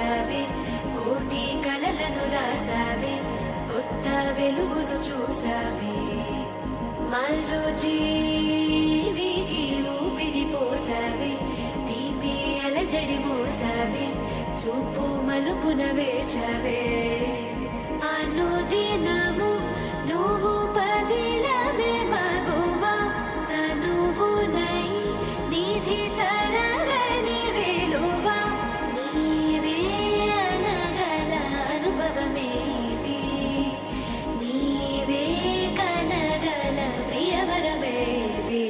పోసావే, కోటి కలలను రాసావే, కొత్త వెలుగును చూసావే. మరో జీవికి ఊపిరి పోసావే, తీపి అలజడి మోసావే, చూపు మలుపున వేచావే. అనుదినము నువ్వు పదిలమే మగువా, తనువునై నిధి తరగని వేలువా, నీవే అనగల అనుభవమేది, నీవే కనగల ప్రియవరమేది.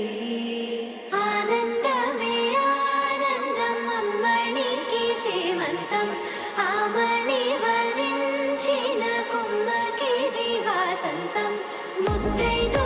ఆనందమే ఆనందం అమ్మణికి సీమంతం, ఆమని వరించిన కొమ్మకి దివాసంతం, ముద్దైదు